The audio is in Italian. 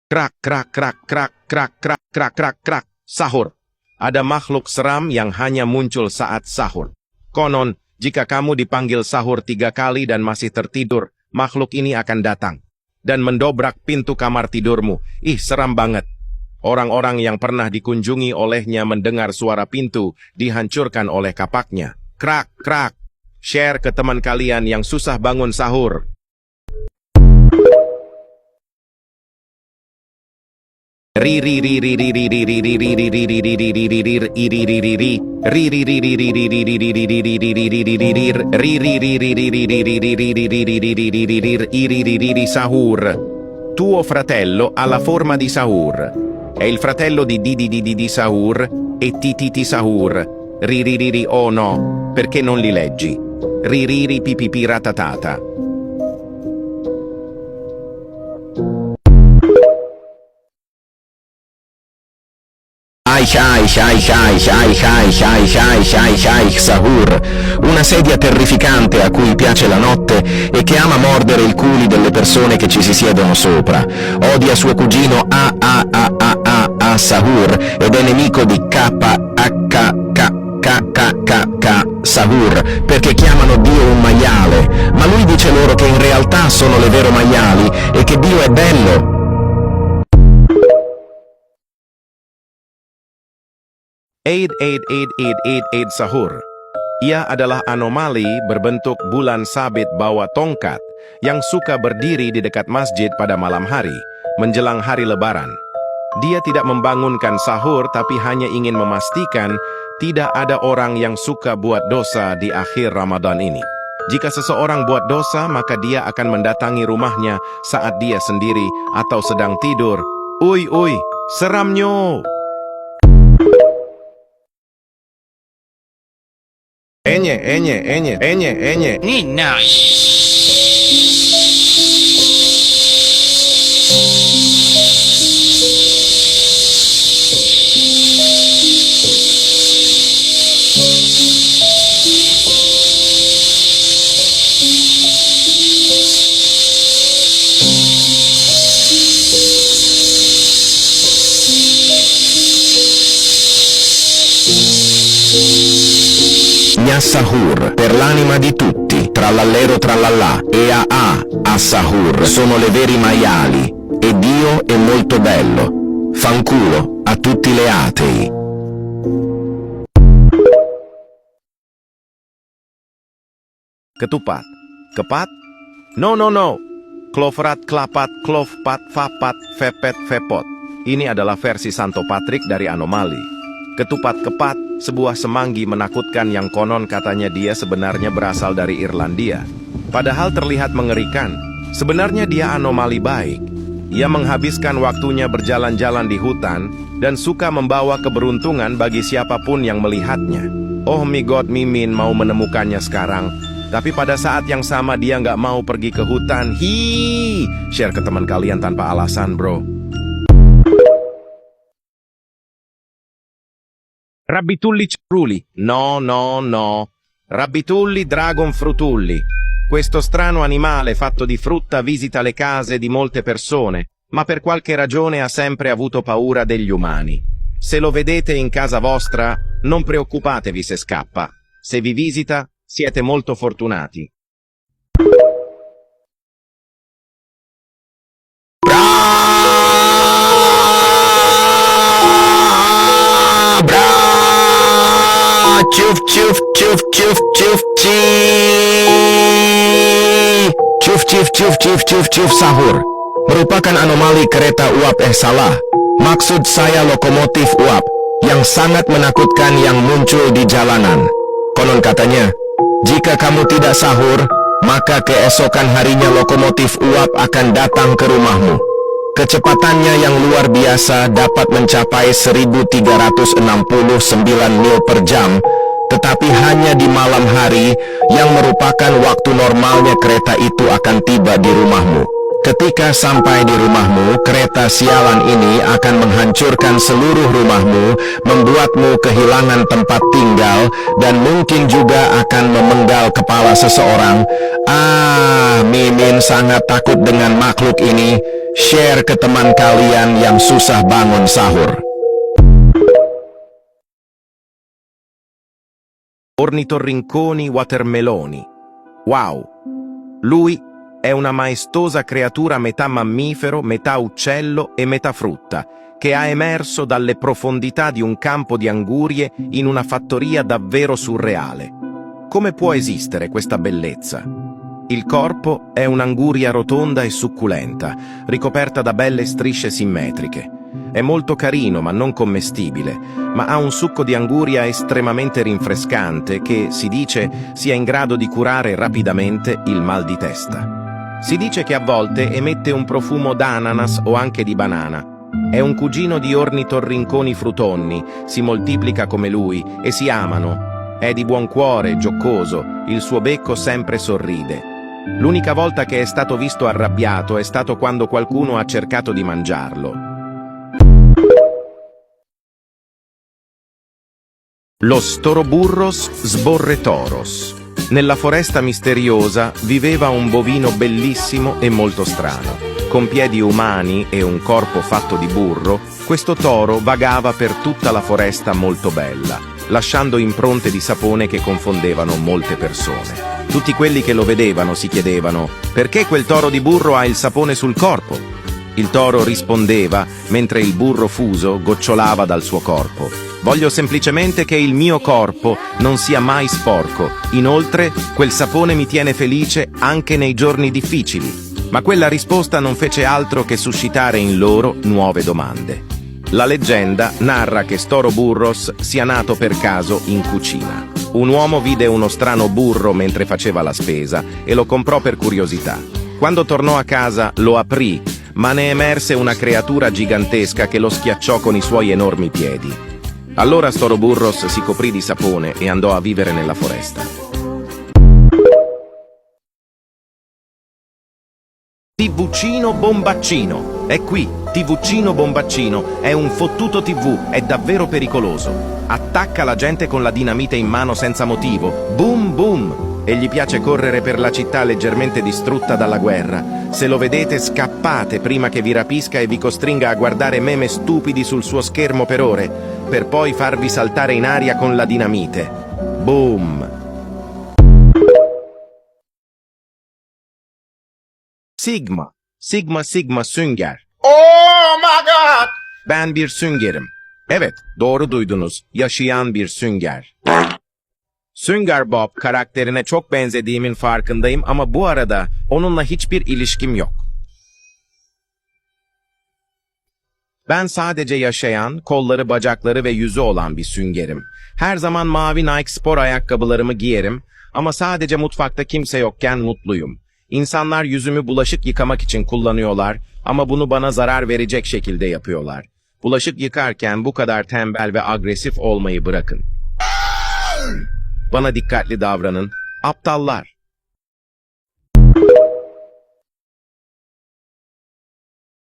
Krak, krak, krak, krak, krak, krak, krak, krak, krak. Sahur. Ada makhluk seram yang hanya muncul saat sahur. Konon, jika kamu dipanggil sahur 3 kali dan masih tertidur, makhluk ini akan datang dan mendobrak pintu kamar tidurmu. Ih, seram banget. Orang-orang yang pernah dikunjungi olehnya mendengar suara pintu dihancurkan oleh kapaknya. Krak, krak. Share ke teman kalian yang susah bangun sahur. Sahur. Tuo fratello ha la forma di Sahur. È il fratello di di Sahur e Titi Sahur. Oh no, perché non li leggi? Pipipi ratatata. Sahur, una sedia terrificante a cui piace la notte e che ama mordere i culi delle persone che ci si siedono sopra. Odia suo cugino Sahur ed è nemico di Sahur perché chiamano Dio un maiale, ma lui dice loro che in realtà sono le vero maiali e che Dio è bello. Eid Sahur. Ia adalah anomali berbentuk bulan sabit bawa tongkat yang suka berdiri di dekat masjid pada malam hari, menjelang hari lebaran. Dia tidak membangunkan sahur tapi hanya ingin memastikan tidak ada orang yang suka buat dosa di akhir Ramadan ini. Jika seseorang buat dosa, maka dia akan mendatangi rumahnya saat dia sendiri atau sedang tidur. Uy, seramnya! Enye. Nina. Sahur, per l'anima di tutti, trallallero trallallà, a Sahur, sono le veri maiali, e Dio è molto bello. Fanculo a tutti le atei. Ketupat, kepat? No. Klovrat, klapat, klovpat, fapat, vepet, vepot. Ini adalah versi Santo Patrick dari anomali. Ketupat kepat, sebuah semanggi menakutkan yang konon katanya dia sebenarnya berasal dari Irlandia. Padahal terlihat mengerikan, sebenarnya dia anomali baik. Ia menghabiskan waktunya berjalan-jalan di hutan dan suka membawa keberuntungan bagi siapapun yang melihatnya. Oh my god, Mimin mau menemukannya sekarang. Tapi pada saat yang sama dia nggak mau pergi ke hutan. Share ke teman kalian tanpa alasan, bro. Rabbitulli ceruli. No. Rabbitulli dragon frutulli. Questo strano animale fatto di frutta visita le case di molte persone, ma per qualche ragione ha sempre avuto paura degli umani. Se lo vedete in casa vostra, non preoccupatevi se scappa. Se vi visita, siete molto fortunati. Cuf sahur merupakan anomali kereta uap salah. Maksud saya lokomotif uap yang sangat menakutkan yang muncul di jalanan. Konon katanya, jika kamu tidak sahur, maka keesokan harinya lokomotif uap akan datang ke rumahmu. Kecepatannya yang luar biasa dapat mencapai 1369 mil per jam, tetapi hanya di malam hari yang merupakan waktu normalnya kereta itu akan tiba di rumahmu. Ketika sampai di rumahmu, kereta sialan ini akan menghancurkan seluruh rumahmu, membuatmu kehilangan tempat tinggal, dan mungkin juga akan memenggal kepala seseorang. Mimin sangat takut dengan makhluk ini. share ke teman kalian yang susah bangun sahur. Ornitorrinconi watermeloni. Wow! Lui è una maestosa creatura metà mammifero, metà uccello e metà frutta, che ha emerso dalle profondità di un campo di angurie in una fattoria davvero surreale. Come può esistere questa bellezza? Il corpo è un'anguria rotonda e succulenta, ricoperta da belle strisce simmetriche. È molto carino ma non commestibile, ma ha un succo di anguria estremamente rinfrescante che, si dice, sia in grado di curare rapidamente il mal di testa. Si dice che a volte emette un profumo d'ananas o anche di banana. È un cugino di ornitorrinconi frutonni, si moltiplica come lui e si amano. È di buon cuore, giocoso, il suo becco sempre sorride. L'unica volta che è stato visto arrabbiato è stato quando qualcuno ha cercato di mangiarlo. Los Storoburros sborretoros. Nella foresta misteriosa viveva un bovino bellissimo e molto strano. Con piedi umani e un corpo fatto di burro, questo toro vagava per tutta la foresta molto bella, lasciando impronte di sapone che confondevano molte persone. Tutti quelli che lo vedevano si chiedevano: perché quel toro di burro ha il sapone sul corpo? Il toro rispondeva, mentre il burro fuso gocciolava dal suo corpo: voglio semplicemente che il mio corpo non sia mai sporco. Inoltre, quel sapone mi tiene felice anche nei giorni difficili. Ma quella risposta non fece altro che suscitare in loro nuove domande. La leggenda narra che Storoburros sia nato per caso in cucina. Un uomo vide uno strano burro mentre faceva la spesa e lo comprò per curiosità. Quando tornò a casa lo aprì, ma ne emerse una creatura gigantesca che lo schiacciò con i suoi enormi piedi. Allora Storoburros si coprì di sapone e andò a vivere nella foresta. TVcino Bombaccino. È qui, TVcino Bombaccino. È un fottuto TV, è davvero pericoloso. Attacca la gente con la dinamite in mano senza motivo. Boom boom! E gli piace correre per la città leggermente distrutta dalla guerra. Se lo vedete, scappate prima che vi rapisca e vi costringa a guardare meme stupidi sul suo schermo per ore, per poi farvi saltare in aria con la dinamite. Boom! Sigma. Sigma sünger. Oh my God! Ben bir süngerim. Evet, doğru duydunuz. Yaşayan bir sünger. Sünger Bob karakterine çok benzediğimin farkındayım ama bu arada onunla hiçbir ilişkim yok. Ben sadece yaşayan, kolları, bacakları ve yüzü olan bir süngerim. Her zaman mavi Nike spor ayakkabılarımı giyerim ama sadece mutfakta kimse yokken mutluyum. İnsanlar yüzümü bulaşık yıkamak için kullanıyorlar ama bunu bana zarar verecek şekilde yapıyorlar. Bulaşık yıkarken bu kadar tembel ve agresif olmayı bırakın. Bana dikkatli davranın, aptallar.